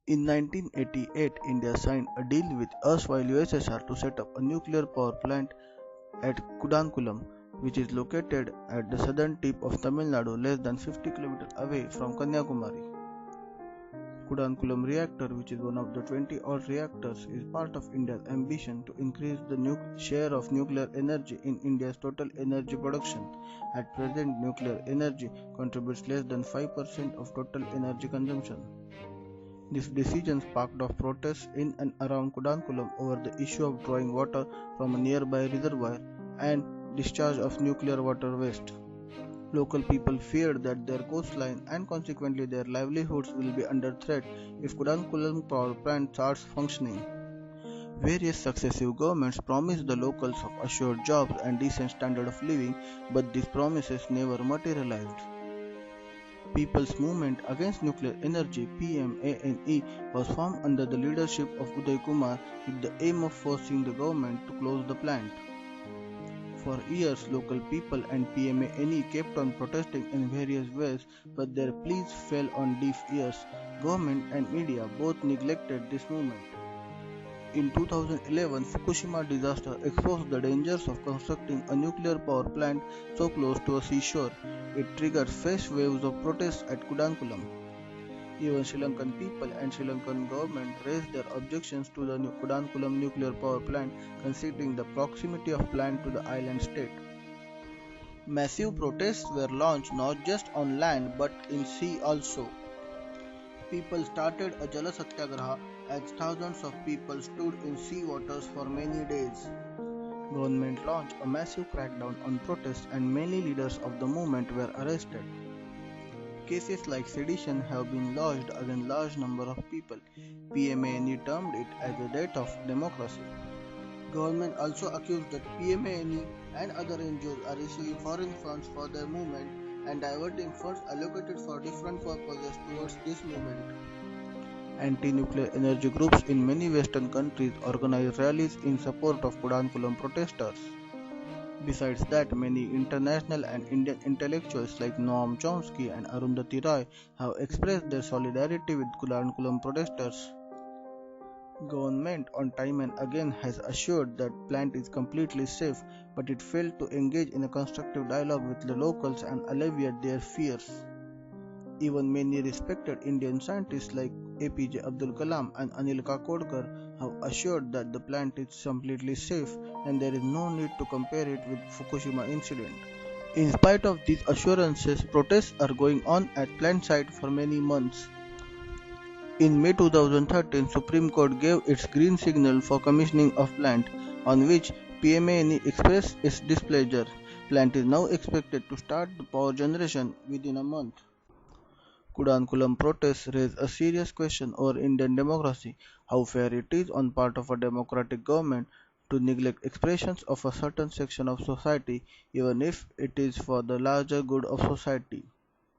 In 1988, India signed a deal with erstwhile USSR to set up a nuclear power plant at Kudankulam, which is located at the southern tip of Tamil Nadu, less than 50 km away from Kanyakumari. Kudankulam reactor, which is one of the 20-odd reactors, is part of India's ambition to increase the share of nuclear energy in India's total energy production. At present, nuclear energy contributes less than 5% of total energy consumption. This decision sparked off protests in and around Kudankulam over the issue of drawing water from a nearby reservoir and discharge of nuclear water waste. Local people feared that their coastline and consequently their livelihoods will be under threat if Kudankulam power plant starts functioning. Various successive governments promised the locals of assured jobs and decent standard of living, but these promises never materialized. People's Movement Against Nuclear Energy (PMANE) was formed under the leadership of Uday Kumar with the aim of forcing the government to close the plant. For years, local people and PMANE kept on protesting in various ways, but their pleas fell on deaf ears. Government and media both neglected this movement. In 2011, Fukushima disaster exposed the dangers of constructing a nuclear power plant so close to a seashore. It triggered fresh waves of protests at Kudankulam. Even Sri Lankan people and Sri Lankan government raised their objections to the Kudankulam nuclear power plant, considering the proximity of plant to the island state. Massive protests were launched not just on land but in sea also. People started a Jala Satyagraha as thousands of people stood in sea waters for many days. Government launched a massive crackdown on protests and many leaders of the movement were arrested. Cases like sedition have been lodged against large number of people. PMANE termed it as the death of democracy. Government also accused that PMANE and other NGOs are receiving foreign funds for their movement and diverting funds allocated for different purposes towards this movement. Anti-nuclear energy groups in many Western countries organize rallies in support of Kudankulam protesters. Besides that, many international and Indian intellectuals like Noam Chomsky and Arundhati Roy have expressed their solidarity with Kudankulam protesters. Government on time and again has assured that plant is completely safe, but it failed to engage in a constructive dialogue with the locals and alleviate their fears. Even many respected Indian scientists like APJ Abdul Kalam and Anil Kakodkar have assured that the plant is completely safe and there is no need to compare it with Fukushima incident. In spite of these assurances, protests are going on at plant site for many months. In May 2013, Supreme Court gave its green signal for commissioning of plant, on which PMANE expressed its displeasure. Plant is now expected to start the power generation within a month. Kudankulam protests raise a serious question over Indian democracy, how fair it is on part of a democratic government to neglect expressions of a certain section of society, even if it is for the larger good of society.